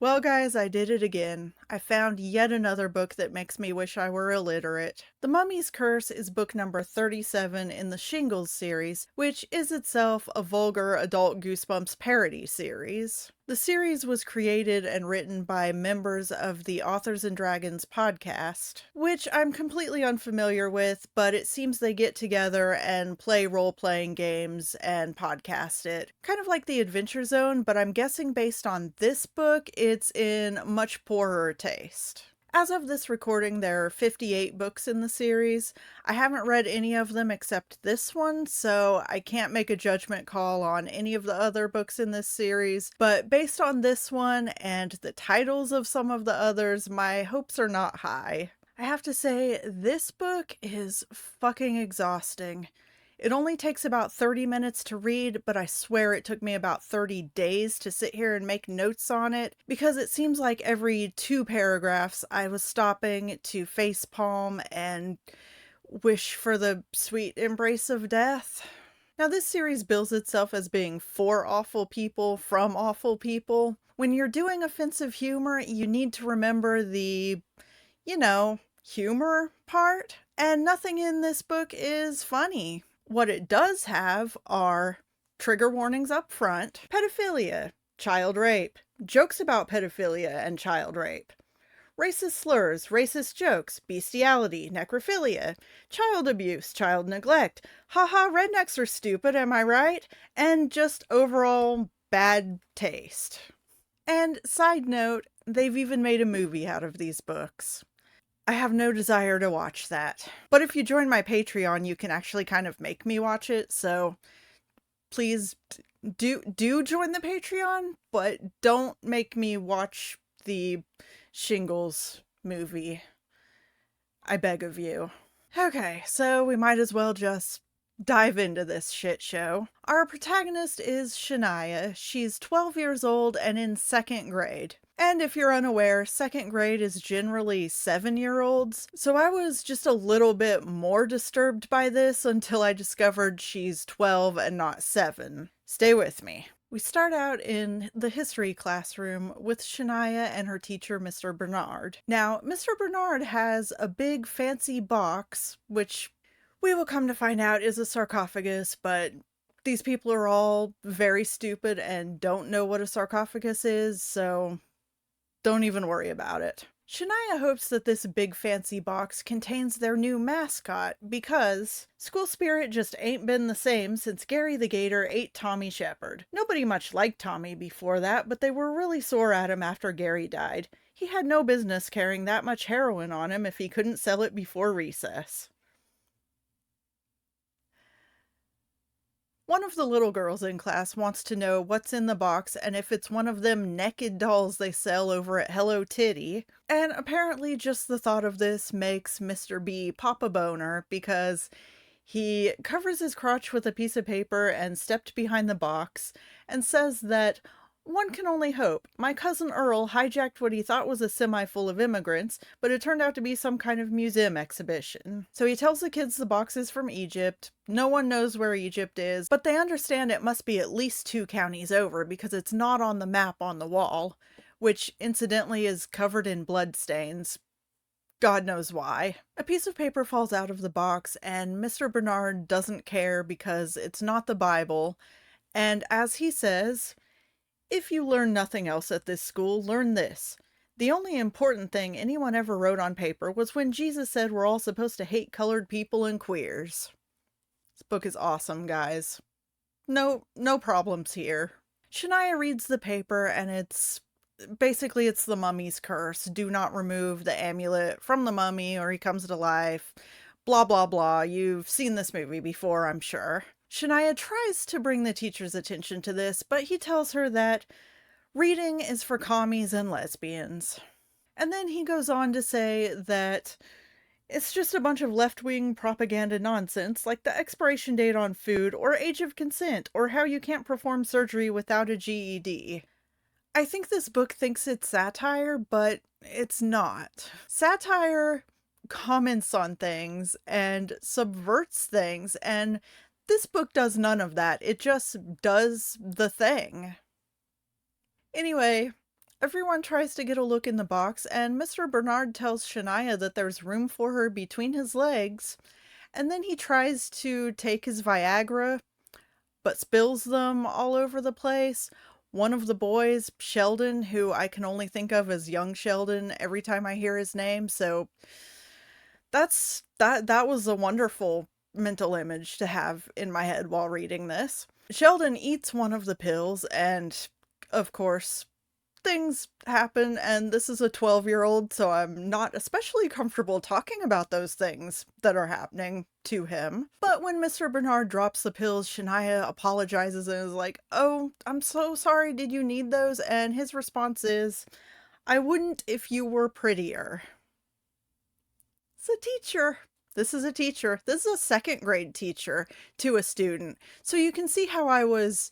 Well, guys, I did it again. I found yet another book that makes me wish I were illiterate. The Mummy's Curse is book number 37 in the Shingles series, which is itself a vulgar adult Goosebumps parody series. The series was created and written by members of the Authors and Dragons podcast, which I'm completely unfamiliar with, but it seems they get together and play role-playing games and podcast it. Kind of like the Adventure Zone, but I'm guessing based on this book, it's in much poorer taste. As of this recording, there are 58 books in the series. I haven't read any of them except this one, so I can't make a judgment call on any of the other books in this series, but based on this one and the titles of some of the others, my hopes are not high. I have to say, this book is fucking exhausting. It only takes about 30 minutes to read, but I swear it took me about 30 days to sit here and make notes on it, because it seems like every 2 paragraphs I was stopping to facepalm and wish for the sweet embrace of death. Now, this series bills itself as being for awful people from awful people. When you're doing offensive humor, you need to remember the, humor part, and nothing in this book is funny. What it does have are trigger warnings up front, pedophilia, child rape, jokes about pedophilia and child rape, racist slurs, racist jokes, bestiality, necrophilia, child abuse, child neglect, haha, rednecks are stupid, am I right? And just overall bad taste. And side note, they've even made a movie out of these books. I have no desire to watch that. But if you join my Patreon, you can actually kind of make me watch it, so please do join the Patreon, but don't make me watch the Shingles movie. I beg of you. Okay, so we might as well just dive into this shit show. Our protagonist is Shania. She's 12 years old and in 2nd grade. And if you're unaware, 2nd grade is generally 7-year-olds, so I was just a little bit more disturbed by this until I discovered she's 12 and not 7. Stay with me. We start out in the history classroom with Shania and her teacher, Mr. Bernard. Now, Mr. Bernard has a big fancy box, which we will come to find out is a sarcophagus, but these people are all very stupid and don't know what a sarcophagus is, so don't even worry about it. Shania hopes that this big fancy box contains their new mascot because school spirit just ain't been the same since Gary the Gator ate Tommy Shepherd. Nobody much liked Tommy before that, but they were really sore at him after Gary died. He had no business carrying that much heroin on him if he couldn't sell it before recess. One of the little girls in class wants to know what's in the box and if it's one of them naked dolls they sell over at Hello Titty. And apparently just the thought of this makes Mr. B pop a boner because he covers his crotch with a piece of paper and stepped behind the box and says that one can only hope. My cousin Earl hijacked what he thought was a semi full of immigrants, but it turned out to be some kind of museum exhibition. So he tells the kids the box is from Egypt. No one knows where Egypt is, but they understand it must be at least 2 counties over because it's not on the map on the wall, which incidentally is covered in bloodstains. God knows why. A piece of paper falls out of the box, and Mr. Bernard doesn't care because it's not the Bible. And as he says, if you learn nothing else at this school, learn this. The only important thing anyone ever wrote on paper was when Jesus said we're all supposed to hate colored people and queers. This book is awesome, guys. No problems here. Shania reads the paper and it's the mummy's curse. Do not remove the amulet from the mummy or he comes to life. Blah, blah, blah. You've seen this movie before, I'm sure. Shania tries to bring the teacher's attention to this, but he tells her that reading is for commies and lesbians. And then he goes on to say that it's just a bunch of left-wing propaganda nonsense, like the expiration date on food, or age of consent, or how you can't perform surgery without a GED. I think this book thinks it's satire, but it's not. Satire comments on things and subverts things, and this book does none of that. It just does the thing. Anyway, Everyone tries to get a look in the box, and Mr. Bernard tells Shania that there's room for her between his legs, and then he tries to take his Viagra, but spills them all over the place. One of the boys, Sheldon, who I can only think of as young Sheldon every time I hear his name, so that was a wonderful mental image to have in my head while reading this. Sheldon eats one of the pills, and of course, things happen, and this is a 12-year-old, so I'm not especially comfortable talking about those things that are happening to him. But when Mr. Bernard drops the pills, Shania apologizes and is like, "Oh, I'm so sorry, did you need those?" And his response is, "I wouldn't if you were prettier." It's a teacher. This is a teacher. This is a second grade teacher to a student. So you can see how I was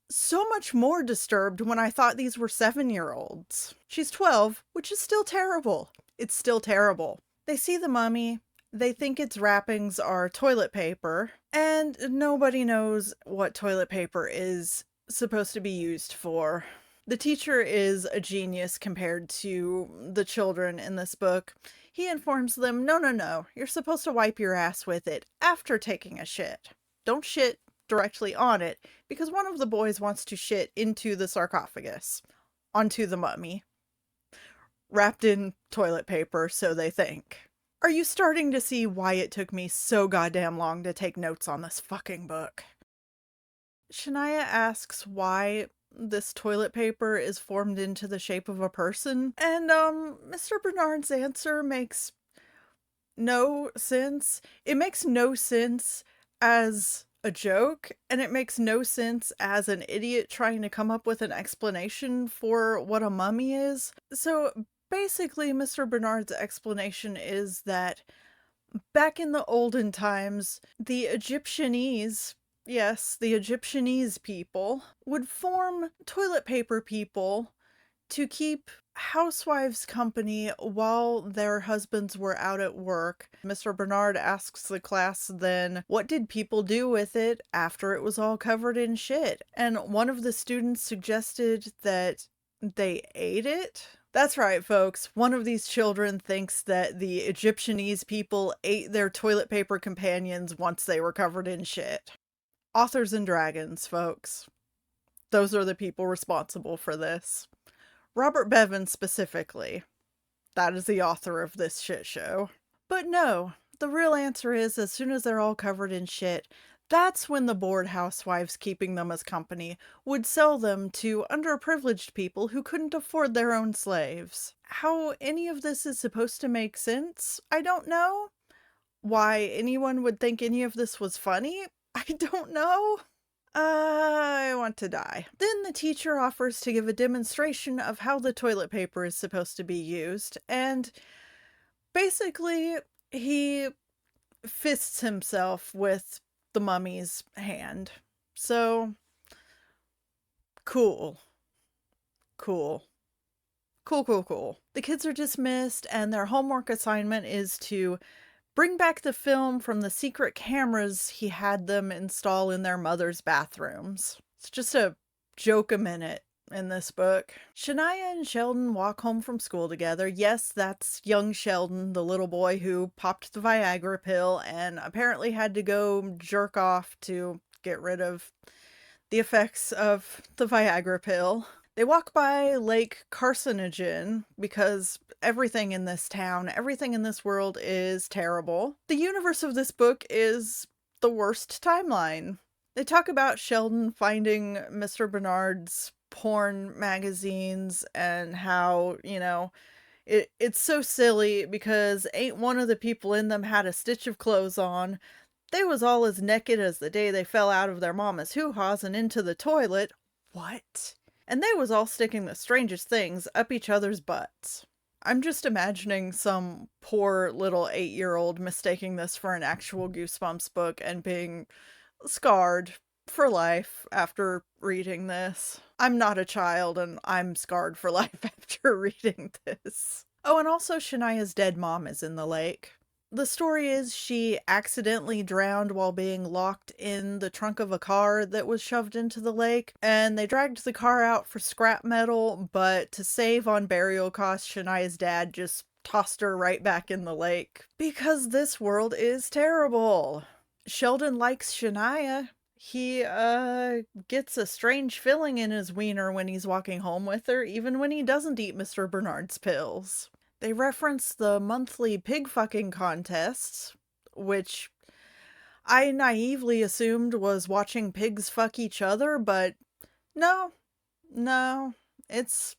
so much more disturbed when I thought these were 7-year-olds. She's 12, which is still terrible. It's still terrible. They see the mummy. They think its wrappings are toilet paper, and nobody knows what toilet paper is supposed to be used for. The teacher is a genius compared to the children in this book. He informs them, no, no, no, you're supposed to wipe your ass with it after taking a shit. Don't shit directly on it, because one of the boys wants to shit into the sarcophagus, onto the mummy, wrapped in toilet paper, so they think. Are you starting to see why it took me so goddamn long to take notes on this fucking book? Shania asks why this toilet paper is formed into the shape of a person, and Mr. Bernard's answer makes no sense. It makes no sense as a joke, and it makes no sense as an idiot trying to come up with an explanation for what a mummy is. So basically, Mr. Bernard's explanation is that back in the olden times, the Egyptianese, yes, the Egyptianese people, would form toilet paper people to keep housewives company while their husbands were out at work. Mr. Bernard asks the class then, what did people do with it after it was all covered in shit? And one of the students suggested that they ate it. That's right, folks. One of these children thinks that the Egyptianese people ate their toilet paper companions once they were covered in shit. Authors and dragons, folks. Those are the people responsible for this. Robert Bevan specifically. That is the author of this shit show. But no, the real answer is as soon as they're all covered in shit, that's when the bored housewives keeping them as company would sell them to underprivileged people who couldn't afford their own slaves. How any of this is supposed to make sense, I don't know. Why anyone would think any of this was funny, I don't know. I want to die. Then the teacher offers to give a demonstration of how the toilet paper is supposed to be used, and basically he fists himself with the mummy's hand. So, cool. Cool. Cool, cool, cool. The kids are dismissed, and their homework assignment is to bring back the film from the secret cameras he had them install in their mother's bathrooms. It's just a joke a minute in this book. Shania and Sheldon walk home from school together. Yes, that's young Sheldon, the little boy who popped the Viagra pill and apparently had to go jerk off to get rid of the effects of the Viagra pill. They walk by Lake Carcinogen because everything in this town, everything in this world is terrible. The universe of this book is the worst timeline. They talk about Sheldon finding Mr. Bernard's porn magazines and how, it's so silly because ain't one of the people in them had a stitch of clothes on. They was all as naked as the day they fell out of their mama's hoo-haws and into the toilet. What? And they was all sticking the strangest things up each other's butts. I'm just imagining some poor little 8-year-old mistaking this for an actual Goosebumps book and being scarred for life after reading this. I'm not a child and I'm scarred for life after reading this. Oh, and also Shania's dead mom is in the lake. The story is she accidentally drowned while being locked in the trunk of a car that was shoved into the lake, and they dragged the car out for scrap metal, but to save on burial costs, Shania's dad just tossed her right back in the lake. Because this world is terrible. Sheldon likes Shania. He, gets a strange feeling in his wiener when he's walking home with her, even when he doesn't eat Mr. Bernard's pills. They reference the monthly pig fucking contests, which I naively assumed was watching pigs fuck each other, but no, no, it's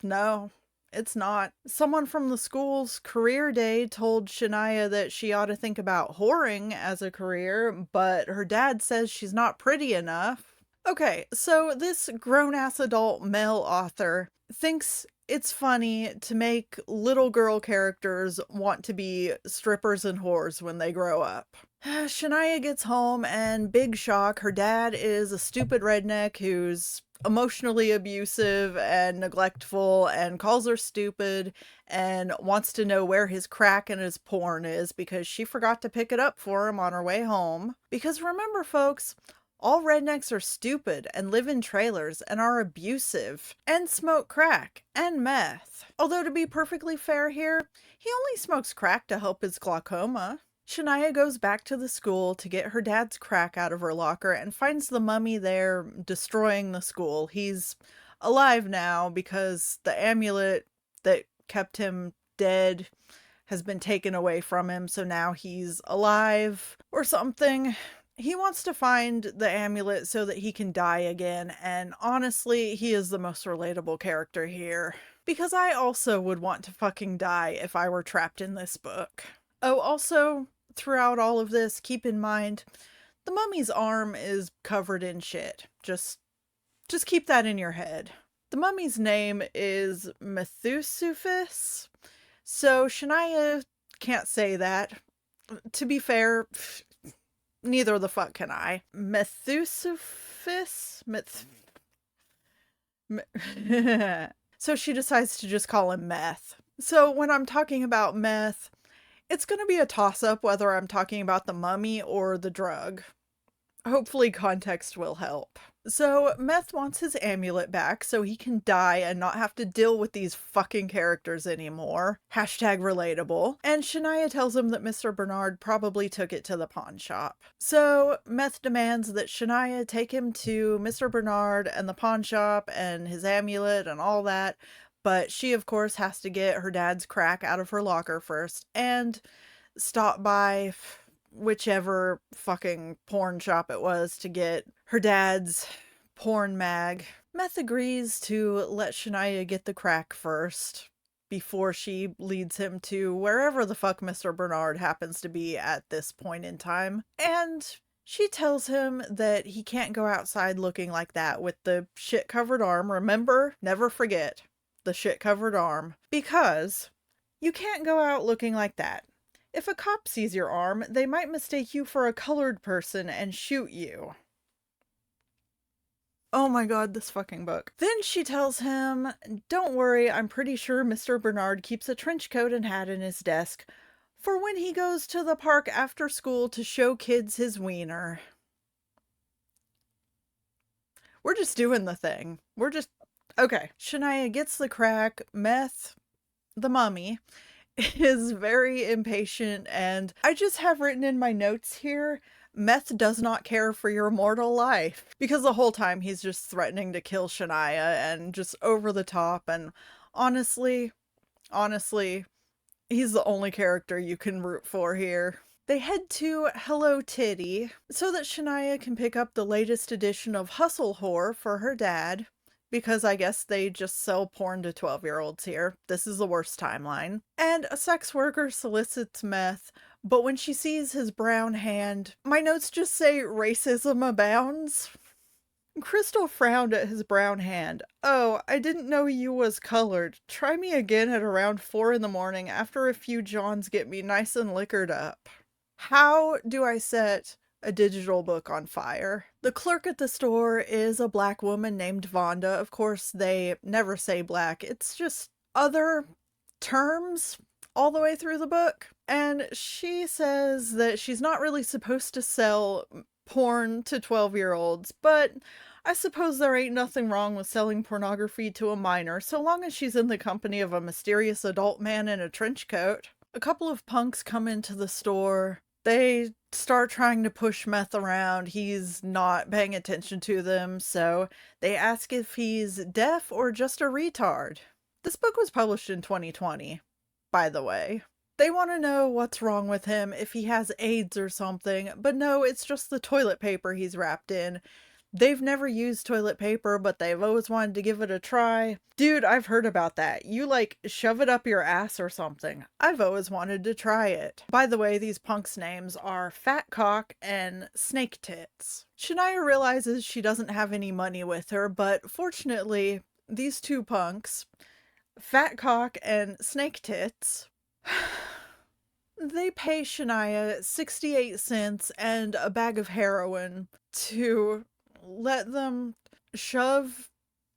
no, it's not. Someone from the school's career day told Shania that she ought to think about whoring as a career, but her dad says she's not pretty enough. Okay, so this grown-ass adult male author thinks it's funny to make little girl characters want to be strippers and whores when they grow up. Shania gets home and big shock, her dad is a stupid redneck who's emotionally abusive and neglectful and calls her stupid and wants to know where his crack and his porn is because she forgot to pick it up for him on her way home. Because remember, folks, all rednecks are stupid and live in trailers and are abusive and smoke crack and meth. Although to be perfectly fair here, he only smokes crack to help his glaucoma. Shania goes back to the school to get her dad's crack out of her locker and finds the mummy there destroying the school. He's alive now because the amulet that kept him dead has been taken away from him, so now he's alive or something. He wants to find the amulet so that he can die again, and honestly, he is the most relatable character here. Because I also would want to fucking die if I were trapped in this book. Oh, also, throughout all of this, keep in mind, the mummy's arm is covered in shit. Just keep that in your head. The mummy's name is Methusephus, so Shania can't say that. To be fair, neither the fuck can I. Methusephus? So she decides to just call him Meth. So when I'm talking about meth, it's going to be a toss-up whether I'm talking about the mummy or the drug. Hopefully context will help. So Meth wants his amulet back so he can die and not have to deal with these fucking characters anymore. Hashtag relatable. And Shania tells him that Mr. Bernard probably took it to the pawn shop. So Meth demands that Shania take him to Mr. Bernard and the pawn shop and his amulet and all that. But she, of course, has to get her dad's crack out of her locker first and stop by whichever fucking porn shop it was to get her dad's porn mag. Meth agrees to let Shania get the crack first before she leads him to wherever the fuck Mr. Bernard happens to be at this point in time. And she tells him that he can't go outside looking like that with the shit-covered arm. Remember, never forget, the shit-covered arm. Because you can't go out looking like that. If a cop sees your arm, they might mistake you for a colored person and shoot you. Oh my god, this fucking book. Then she tells him, don't worry, I'm pretty sure Mr. Bernard keeps a trench coat and hat in his desk for when he goes to the park after school to show kids his wiener. We're just doing the thing. Okay. Shania gets the crack. Meth, the mummy, is very impatient, and I just have written in my notes here, Meth does not care for your mortal life. Because the whole time he's just threatening to kill Shania and just over the top, and honestly, he's the only character you can root for here. They head to Hello Titty so that Shania can pick up the latest edition of Hustle Whore for her dad. Because I guess they just sell porn to 12-year-olds here. This is the worst timeline. And a sex worker solicits Meth, but when she sees his brown hand, my notes just say racism abounds. Crystal frowned at his brown hand. Oh, I didn't know you was colored. Try me again at around 4 in the morning after a few Johns get me nice and liquored up. How do I set a digital book on fire? The clerk at the store is a black woman named Vonda. Of course, they never say black. It's just other terms all the way through the book. And she says that she's not really supposed to sell porn to 12-year-olds, but I suppose there ain't nothing wrong with selling pornography to a minor, so long as she's in the company of a mysterious adult man in a trench coat. A couple of punks come into the store. They start trying to push Meth around. He's not paying attention to them, so they ask if he's deaf or just a retard. This book was published in 2020, by the way. They want to know what's wrong with him, if he has AIDS or something, but no, it's just the toilet paper he's wrapped in. They've never used toilet paper, but they've always wanted to give it a try. Dude, I've heard about that. You, like, shove it up your ass or something. I've always wanted to try it. By the way, these punks' names are Fat Cock and Snake Tits. Shania realizes she doesn't have any money with her, but fortunately, these two punks, Fat Cock and Snake Tits, they pay Shania 68 cents and a bag of heroin to let them shove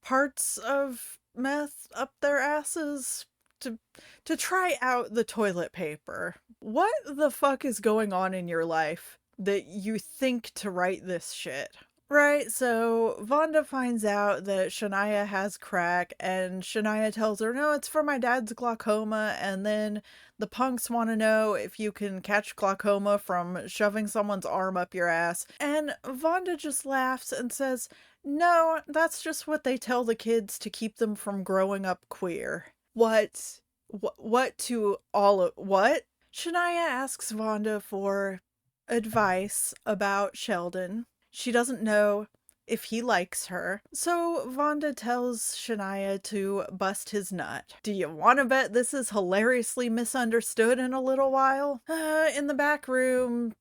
parts of meth up their asses to try out the toilet paper. What the fuck is going on in your life that you think to write this shit? Right, so Vonda finds out that Shania has crack, and Shania tells her, no, it's for my dad's glaucoma, and then the punks want to know if you can catch glaucoma from shoving someone's arm up your ass, and Vonda just laughs and says, no, that's just what they tell the kids to keep them from growing up queer. What? What to all of, what? Shania asks Vonda for advice about Sheldon. She doesn't know if he likes her, so Vonda tells Shania to bust his nut. Do you want to bet this is hilariously misunderstood in a little while? In the back room,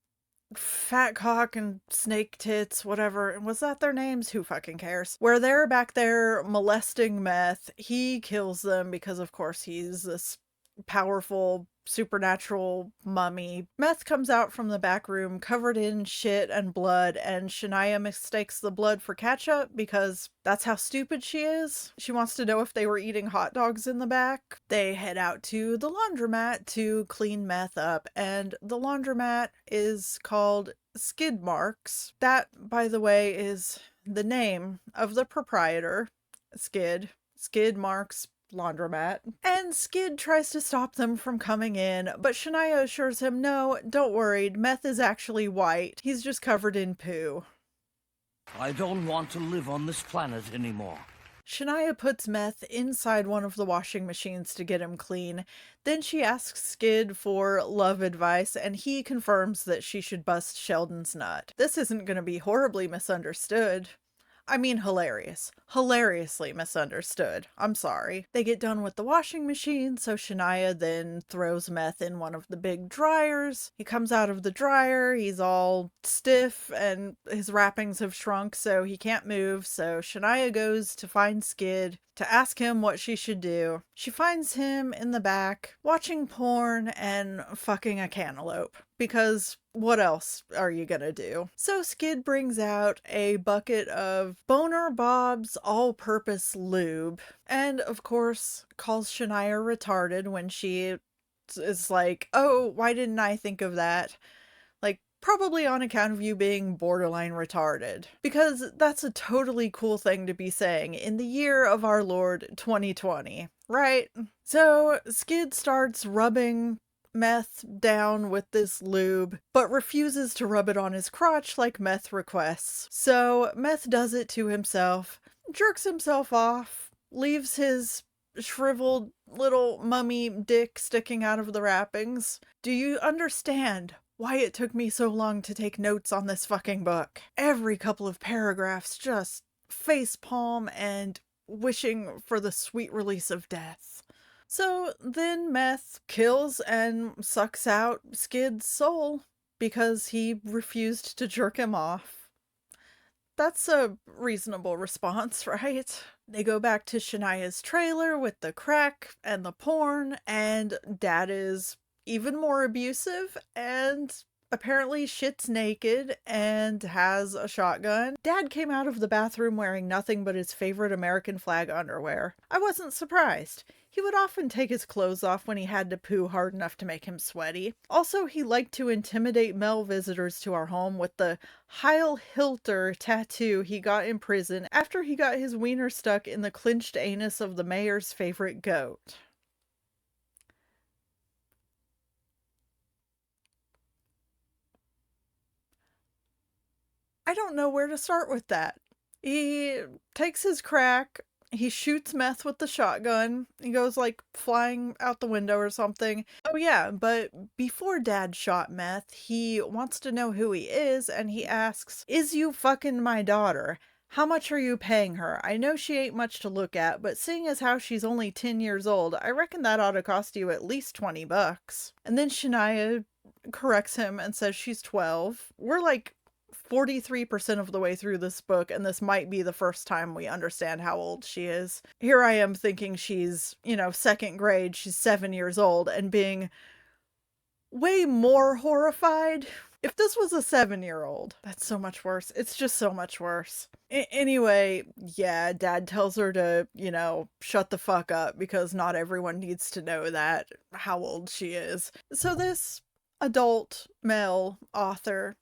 Fat Cock and Snake Tits, whatever, was that their names? Who fucking cares? Where they're back there molesting Meth, he kills them because of course he's this powerful supernatural mummy. Meth comes out from the back room covered in shit and blood, and Shania mistakes the blood for ketchup because that's how stupid she is. She wants to know if they were eating hot dogs in the back. They head out to the laundromat to clean Meth up, and the laundromat is called Skid Marks. That, by the way, is the name of the proprietor. Skid Marks Laundromat. And Skid tries to stop them from coming in, but Shania assures him, no, don't worry, Meth is actually white. He's just covered in poo. I don't want to live on this planet anymore. Shania puts Meth inside one of the washing machines to get him clean. Then she asks Skid for love advice, and he confirms that she should bust Sheldon's nut. This isn't going to be horribly misunderstood. I mean, hilarious. Hilariously misunderstood. I'm sorry. They get done with the washing machine, so Shania then throws Meth in one of the big dryers. He comes out of the dryer, he's all stiff, and his wrappings have shrunk, so he can't move, so Shania goes to find Skid to ask him what she should do. She finds him in the back, watching porn and fucking a cantaloupe. Because what else are you gonna do? So Skid brings out a bucket of Boner Bob's all-purpose lube, and of course calls Shania retarded when she is like, oh, why didn't I think of that? Like, probably on account of you being borderline retarded. Because that's a totally cool thing to be saying in the year of our Lord 2020, right? So Skid starts rubbing Meth down with this lube, but refuses to rub it on his crotch like Meth requests. So Meth does it to himself, jerks himself off, leaves his shriveled little mummy dick sticking out of the wrappings. Do you understand why it took me so long to take notes on this fucking book? Every couple of paragraphs just facepalm and wishing for the sweet release of death. So then Meth kills and sucks out Skid's soul because he refused to jerk him off. That's a reasonable response, right? They go back to Shania's trailer with the crack and the porn, and Dad is even more abusive and apparently shits naked and has a shotgun. Dad came out of the bathroom wearing nothing but his favorite American flag underwear. I wasn't surprised. He He would often take his clothes off when he had to poo hard enough to make him sweaty. Also, he liked to intimidate male visitors to our home with the Heil Hilter tattoo he got in prison after he got his wiener stuck in the clenched anus of the mayor's favorite goat. I don't know where to start with that. He takes his crack, he shoots meth with the shotgun, he goes like flying out the window or something. Oh, yeah, but before Dad shot meth, he wants to know who he is and he asks, "Is you fucking my daughter? How much are you paying her? I know she ain't much to look at, but seeing as how she's only 10 years old, I reckon that ought to cost you at least 20 bucks. And then Shania corrects him and says she's 12. We're like 43% of the way through this book, and this might be the first time we understand how old she is. Here I am thinking she's, second grade, she's 7 years old, and being way more horrified. If this was a 7-year-old, that's so much worse. It's just so much worse. Anyway, yeah, Dad tells her to, shut the fuck up because not everyone needs to know that, how old she is. So this adult male author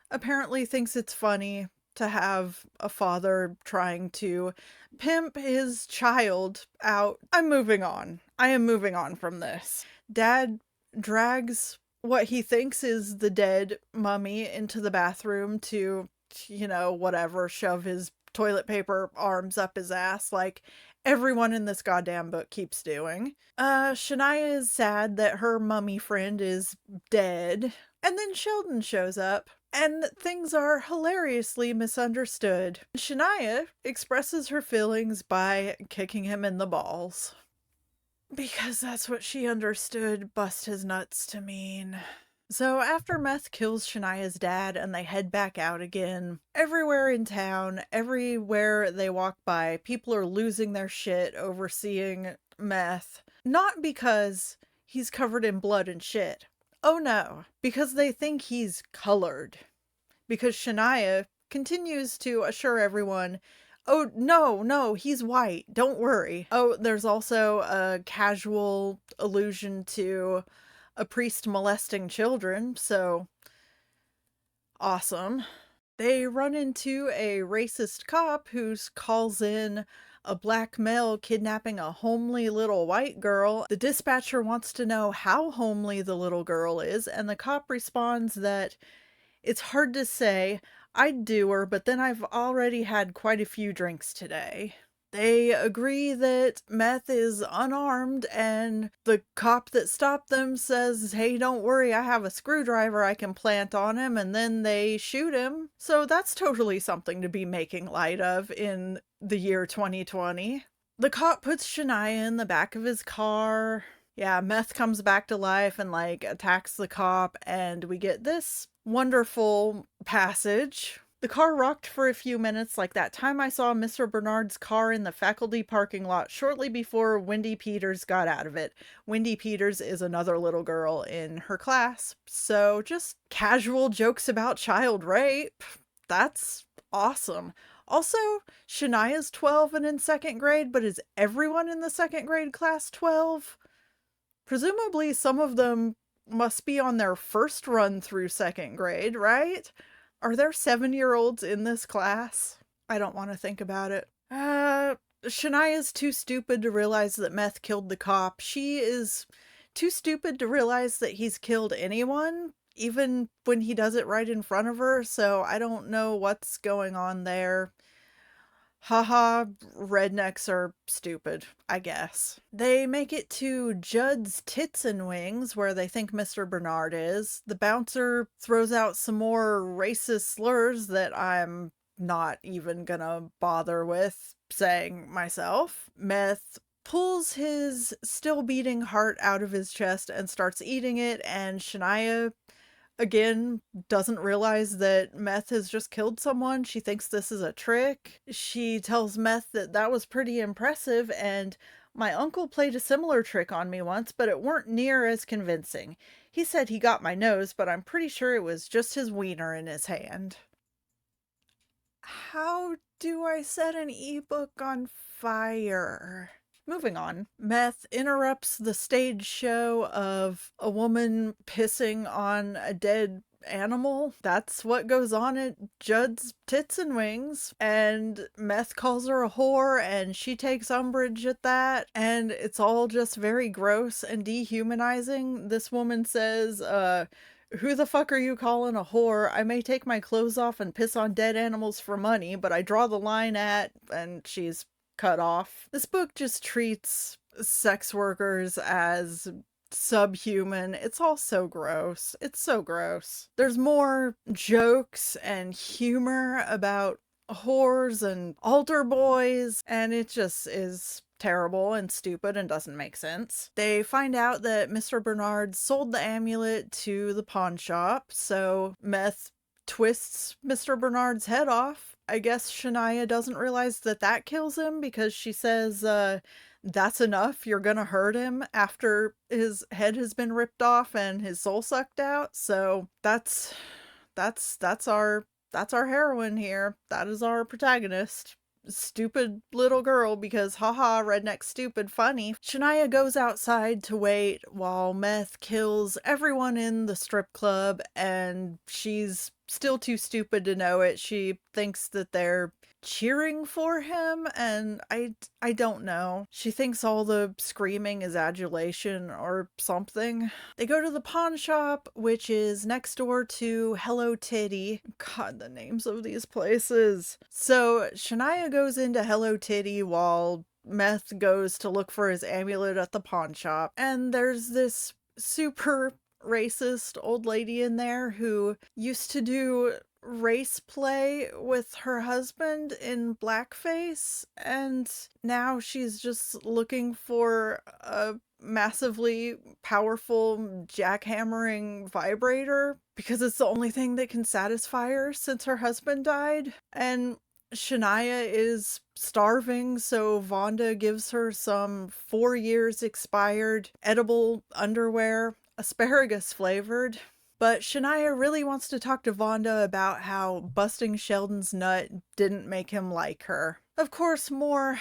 apparently thinks it's funny to have a father trying to pimp his child out. I'm moving on. I am moving on from this. Dad drags what he thinks is the dead mummy into the bathroom to, whatever, shove his toilet paper arms up his ass like everyone in this goddamn book keeps doing. Shania is sad that her mummy friend is dead. And then Sheldon shows up, and things are hilariously misunderstood. Shania expresses her feelings by kicking him in the balls. Because that's what she understood bust his nuts to mean. So after Meth kills Shania's dad and they head back out again, everywhere in town, everywhere they walk by, people are losing their shit over seeing Meth. Not because he's covered in blood and shit. Oh no, because they think he's colored. Because Shania continues to assure everyone, "Oh, no, he's white. Don't worry." Oh, there's also a casual allusion to a priest molesting children, so awesome. They run into a racist cop who calls in a black male kidnapping a homely little white girl. The dispatcher wants to know how homely the little girl is, and the cop responds that it's hard to say. I'd do her, but then I've already had quite a few drinks today. They agree that Meth is unarmed, and the cop that stopped them says, "Hey, don't worry, I have a screwdriver I can plant on him," and then they shoot him. So that's totally something to be making light of in the year 2020. The cop puts Shania in the back of his car. Yeah, Meth comes back to life and attacks the cop, and we get this wonderful passage. The car rocked for a few minutes like that time I saw Mr. Bernard's car in the faculty parking lot shortly before Wendy Peters got out of it. Wendy Peters is another little girl in her class. So just casual jokes about child rape. That's awesome. Also, Shania's 12 and in second grade, but is everyone in the second grade class 12? Presumably some of them must be on their first run through second grade, right? Are there 7-year-olds in this class? I don't want to think about it. Shania's too stupid to realize that Meth killed the cop. She is too stupid to realize that he's killed anyone, even when he does it right in front of her, so I don't know what's going on there. Haha, rednecks are stupid, I guess. They make it to Judd's Tits and Wings, where they think Mr. Bernard is. The bouncer throws out some more racist slurs that I'm not even gonna bother with saying myself. Meth pulls his still beating heart out of his chest and starts eating it, and Shania again doesn't realize that Meth has just killed someone. She thinks this is a trick. She tells Meth that that was pretty impressive, and my uncle played a similar trick on me once, but it weren't near as convincing. He said he got my nose, but I'm pretty sure it was just his wiener in his hand. How do I set an ebook on fire? Moving on. Meth interrupts the stage show of a woman pissing on a dead animal. That's what goes on at Judd's Tits and Wings. And Meth calls her a whore, and she takes umbrage at that. And it's all just very gross and dehumanizing. This woman says, who the fuck are you calling a whore? I may take my clothes off and piss on dead animals for money, but I draw the line at, and she's cut off. This book just treats sex workers as subhuman. It's all so gross. It's so gross. There's more jokes and humor about whores and altar boys, and it just is terrible and stupid and doesn't make sense. They find out that Mr. Bernard sold the amulet to the pawn shop, so Meth twists Mr. Bernard's head off. I guess Shania doesn't realize that that kills him because she says, that's enough, you're gonna hurt him after his head has been ripped off and his soul sucked out. So that's our heroine here. That is our protagonist. Stupid little girl because haha, redneck stupid funny. Shania goes outside to wait while Meth kills everyone in the strip club, and she's still too stupid to know it. She thinks that they're cheering for him, and I don't know. She thinks all the screaming is adulation or something. They go to the pawn shop, which is next door to Hello Titty. God, the names of these places. So Shania goes into Hello Titty while Meth goes to look for his amulet at the pawn shop, and there's this super racist old lady in there who used to do race play with her husband in blackface, and now she's just looking for a massively powerful jackhammering vibrator because it's the only thing that can satisfy her since her husband died. And Shania is starving, so Vonda gives her some 4 years expired edible underwear, asparagus flavored. But Shania really wants to talk to Vonda about how busting Sheldon's nut didn't make him like her. Of course, more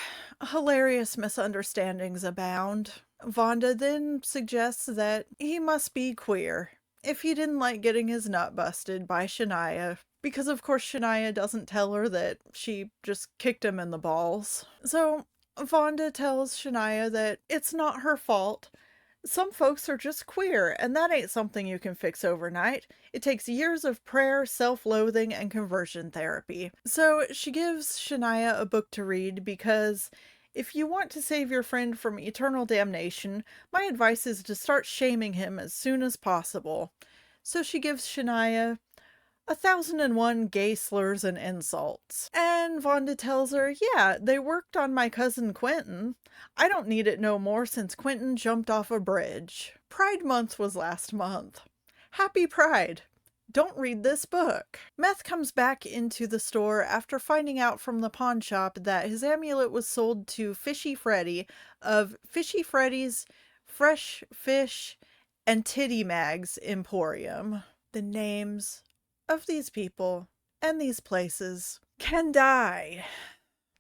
hilarious misunderstandings abound. Vonda then suggests that he must be queer if he didn't like getting his nut busted by Shania, because of course Shania doesn't tell her that she just kicked him in the balls. So Vonda tells Shania that it's not her fault. Some folks are just queer, and that ain't something you can fix overnight. It takes years of prayer, self-loathing, and conversion therapy. So she gives Shania a book to read because if you want to save your friend from eternal damnation, my advice is to start shaming him as soon as possible. So she gives Shania 1001 Gay Slurs and Insults. And Vonda tells her, yeah, they worked on my cousin Quentin. I don't need it no more since Quentin jumped off a bridge. Pride Month was last month. Happy Pride. Don't read this book. Meth comes back into the store after finding out from the pawn shop that his amulet was sold to Fishy Freddy of Fishy Freddy's Fresh Fish and Titty Mags Emporium. The names of these people and these places can die.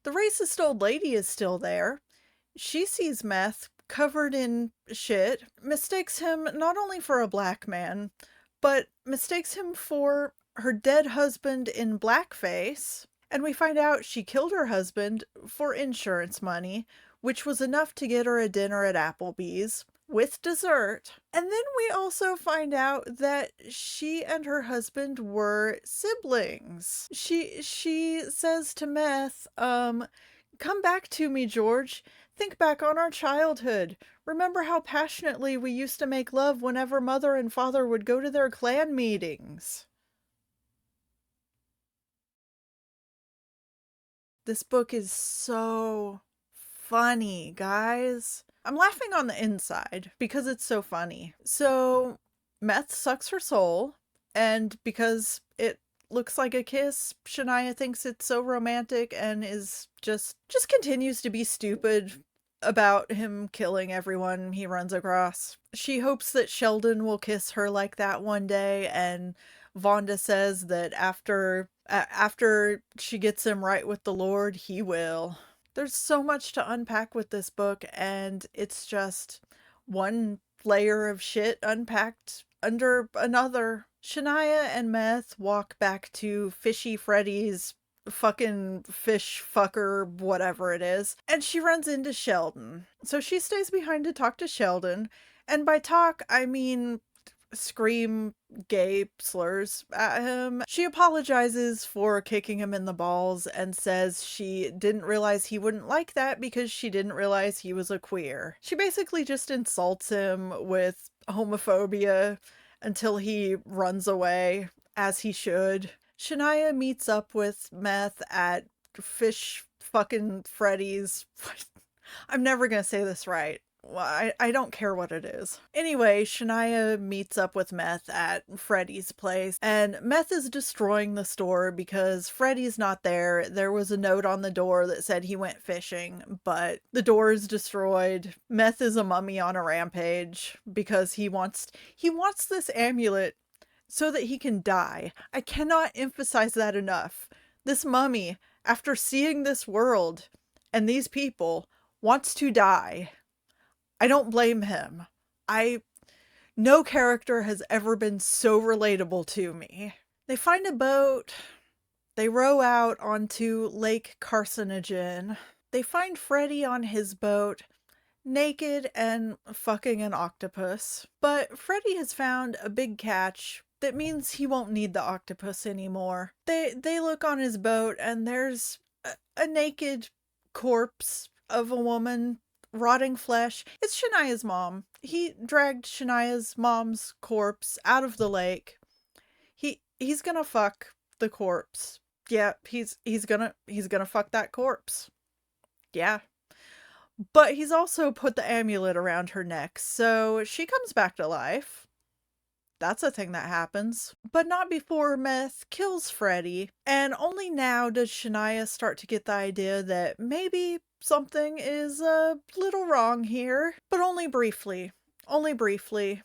The racist old lady is still there. She sees Meth covered in shit, mistakes him not only for a black man, but mistakes him for her dead husband in blackface. And we find out she killed her husband for insurance money, which was enough to get her a dinner at Applebee's with dessert. And then we also find out that she and her husband were siblings. She says to Meth, come back to me, George. Think back on our childhood. Remember how passionately we used to make love whenever mother and father would go to their clan meetings. This book is so funny, guys. I'm laughing on the inside because it's so funny. So, Meth sucks her soul, and because it looks like a kiss, Shania thinks it's so romantic and is just continues to be stupid about him killing everyone he runs across. She hopes that Sheldon will kiss her like that one day, and Vonda says that after she gets him right with the Lord, he will. There's so much to unpack with this book, and it's just one layer of shit unpacked under another. Shania and Meth walk back to Fishy Freddy's fucking fish fucker, whatever it is, and she runs into Sheldon. So she stays behind to talk to Sheldon, and by talk, I mean scream gay slurs at him. She apologizes for kicking him in the balls and says she didn't realize he wouldn't like that because she didn't realize he was a queer. She basically just insults him with homophobia until he runs away, as he should. Shania meets up with Meth at Fish fucking Freddy's. I'm never gonna say this right. Well, I don't care what it is. Anyway, Shania meets up with Meth at Freddy's place, and Meth is destroying the store because Freddy's not there. There was a note on the door that said he went fishing, but the door is destroyed. Meth is a mummy on a rampage because he wants this amulet so that he can die. I cannot emphasize that enough. This mummy, after seeing this world and these people, wants to die. I don't blame him. No character has ever been so relatable to me. They find a boat. They row out onto Lake Carcinogen. They find Freddy on his boat, naked and fucking an octopus. But Freddy has found a big catch that means he won't need the octopus anymore. They look on his boat and there's a naked corpse of a woman, rotting flesh. It's Shania's mom. He dragged Shania's mom's corpse out of the lake. He's gonna fuck the corpse. Yeah, he's gonna fuck that corpse. Yeah. But he's also put the amulet around her neck, so she comes back to life. That's a thing that happens. But not before Meth kills Freddy, and only now does Shania start to get the idea that maybe something is a little wrong here. But only briefly. Only briefly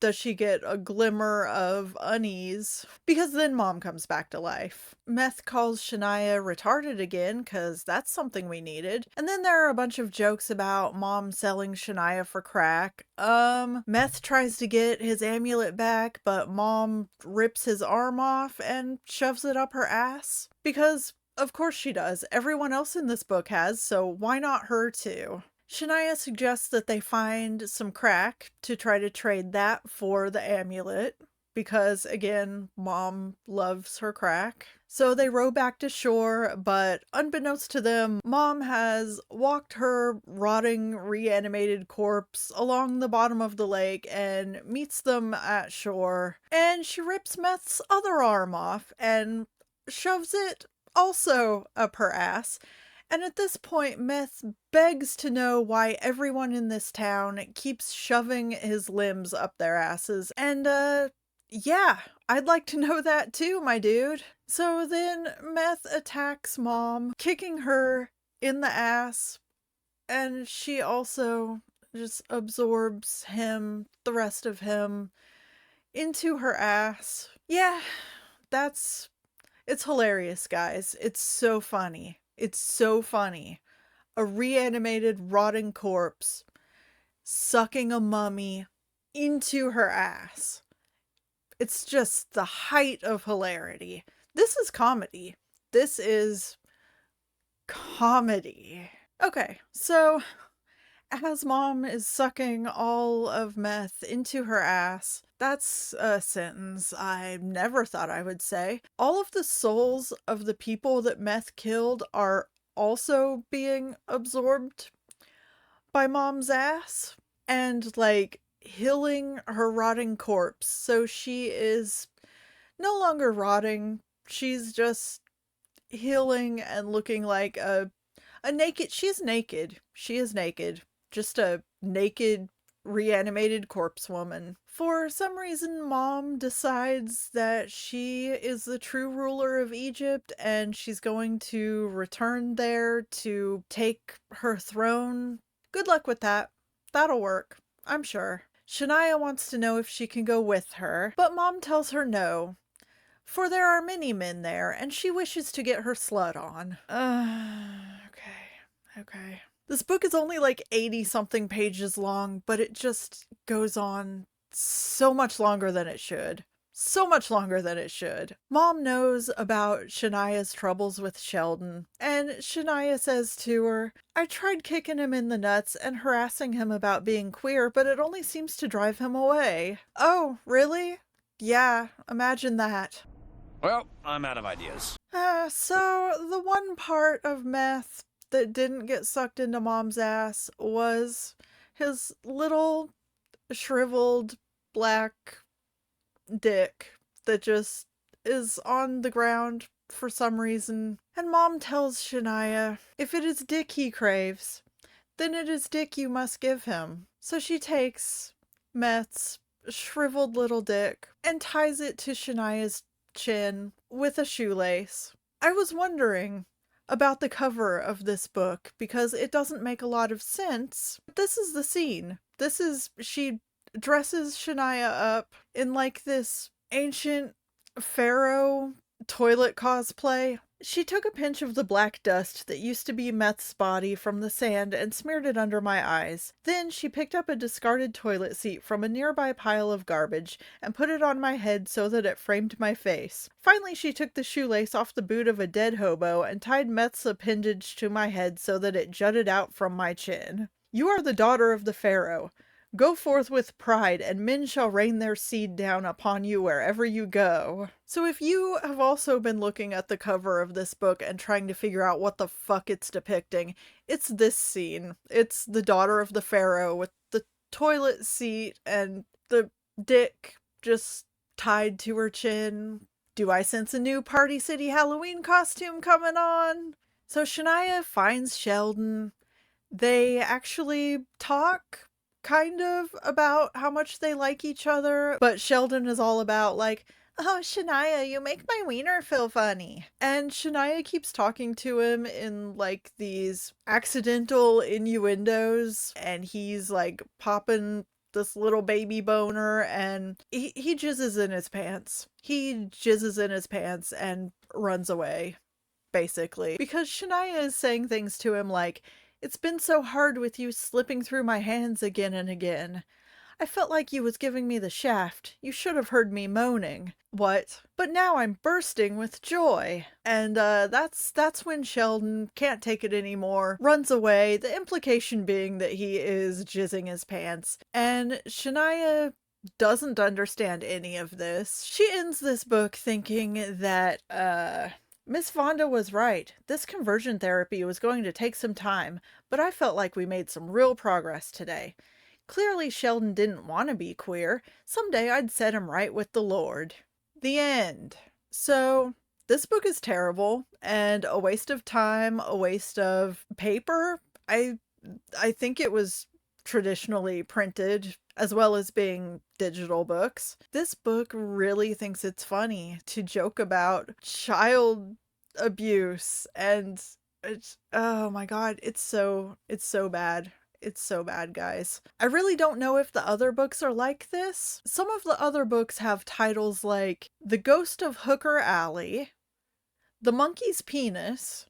does she get a glimmer of unease, because then Mom comes back to life. Meth calls Shania retarded again, because that's something we needed. And then there are a bunch of jokes about Mom selling Shania for crack. Meth tries to get his amulet back, but Mom rips his arm off and shoves it up her ass. Because, of course she does. Everyone else in this book has, so why not her too? Shania suggests that they find some crack to try to trade that for the amulet, because again, Mom loves her crack. So they row back to shore, but unbeknownst to them, Mom has walked her rotting, reanimated corpse along the bottom of the lake and meets them at shore. And she rips Meth's other arm off and shoves it also up her ass. And at this point, Meth begs to know why everyone in this town keeps shoving his limbs up their asses. And, yeah, I'd like to know that too, my dude. So then Meth attacks Mom, kicking her in the ass. And she also just absorbs him, the rest of him, into her ass. Yeah, it's hilarious, guys. It's so funny. It's so funny. A reanimated, rotting corpse sucking a mummy into her ass. It's just the height of hilarity. This is comedy. This is comedy. Okay, so as Mom is sucking all of Meth into her ass, that's a sentence I never thought I would say. All of the souls of the people that Meth killed are also being absorbed by Mom's ass and, like, healing her rotting corpse. So she is no longer rotting. She's just healing and looking like a naked, she's naked. She is naked. Just a naked, reanimated corpse woman. For some reason, Mom decides that she is the true ruler of Egypt and she's going to return there to take her throne. Good luck with that. That'll work, I'm sure. Shania wants to know if she can go with her, but Mom tells her no, for there are many men there and she wishes to get her slut on. Okay. Okay. This book is only like 80 something pages long, but it just goes on so much longer than it should. So much longer than it should. Mom knows about Shania's troubles with Sheldon, and Shania says to her, I tried kicking him in the nuts and harassing him about being queer, but it only seems to drive him away. Oh, really? Yeah, imagine that. Well, I'm out of ideas. So the one part of meth that didn't get sucked into Mom's ass was his little shriveled black dick that just is on the ground for some reason. And Mom tells Shania, if it is dick he craves, then it is dick you must give him. So she takes Meth's shriveled little dick and ties it to Shania's chin with a shoelace. I was wondering about the cover of this book because it doesn't make a lot of sense. This is the scene. She dresses Shania up in like this ancient pharaoh toilet cosplay. She took a pinch of the black dust that used to be Meth's body from the sand and smeared it under my eyes. Then she picked up a discarded toilet seat from a nearby pile of garbage and put it on my head so that it framed my face. Finally, she took the shoelace off the boot of a dead hobo and tied Meth's appendage to my head so that it jutted out from my chin. You are the daughter of the pharaoh. Go forth with pride, and men shall rain their seed down upon you wherever you go. So if you have also been looking at the cover of this book and trying to figure out what the fuck it's depicting, it's this scene. It's the daughter of the pharaoh with the toilet seat and the dick just tied to her chin. Do I sense a new Party City Halloween costume coming on? So Shania finds Sheldon. They actually talk kind of about how much they like each other, but Sheldon is all about like, oh, Shania, you make my wiener feel funny. And Shania keeps talking to him in like these accidental innuendos, and he's like popping this little baby boner, and he jizzes in his pants. He jizzes in his pants and runs away, basically. Because Shania is saying things to him like, it's been so hard with you slipping through my hands again and again. I felt like you was giving me the shaft. You should have heard me moaning. What? But now I'm bursting with joy. And that's when Sheldon can't take it anymore, runs away, the implication being that he is jizzing his pants. And Shania doesn't understand any of this. She ends this book thinking that, Miss Vonda was right. This conversion therapy was going to take some time, but I felt like we made some real progress today. Clearly Sheldon didn't want to be queer. Someday I'd set him right with the Lord. The end. So, this book is terrible and a waste of time, a waste of paper. I think it was traditionally printed as well as being digital books. This book really thinks it's funny to joke about child abuse, and it's, oh my god, it's so bad. It's so bad, guys. I really don't know if the other books are like this. Some of the other books have titles like The Ghost of Hooker Alley, The Monkey's Penis,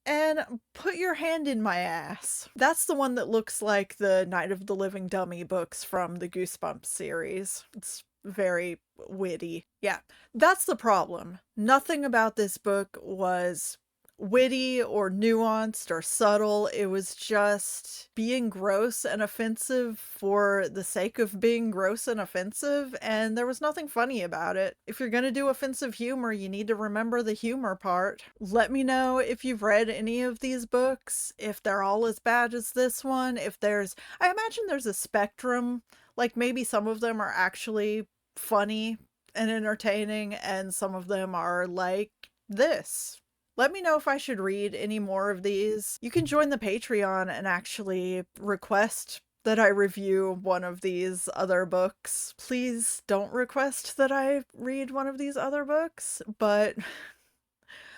and Put Your Hand in My Ass. That's the one that looks like the Night of the Living Dummy books from the Goosebumps series. It's very witty. Yeah, that's the problem. Nothing about this book was witty or nuanced or subtle. It was just being gross and offensive for the sake of being gross and offensive, and there was nothing funny about it. If you're gonna do offensive humor, you need to remember the humor part. Let me know if you've read any of these books, if they're all as bad as this one, if there's, I imagine there's a spectrum, like maybe some of them are actually funny and entertaining, and some of them are like this. Let me know if I should read any more of these. You can join the Patreon and actually request that I review one of these other books. Please don't request that I read one of these other books, but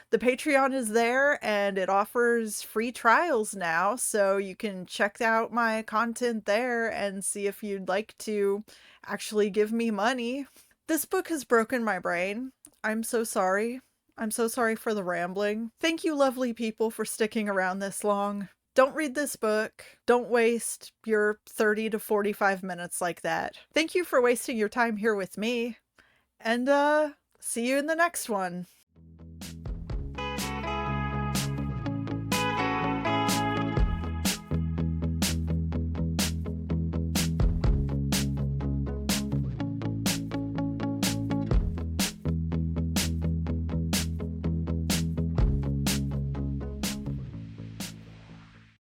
the Patreon is there and it offers free trials now, so you can check out my content there and see if you'd like to actually give me money. This book has broken my brain. I'm so sorry. I'm so sorry for the rambling. Thank you, lovely people, for sticking around this long. Don't read this book. Don't waste your 30 to 45 minutes like that. Thank you for wasting your time here with me. And, see you in the next one.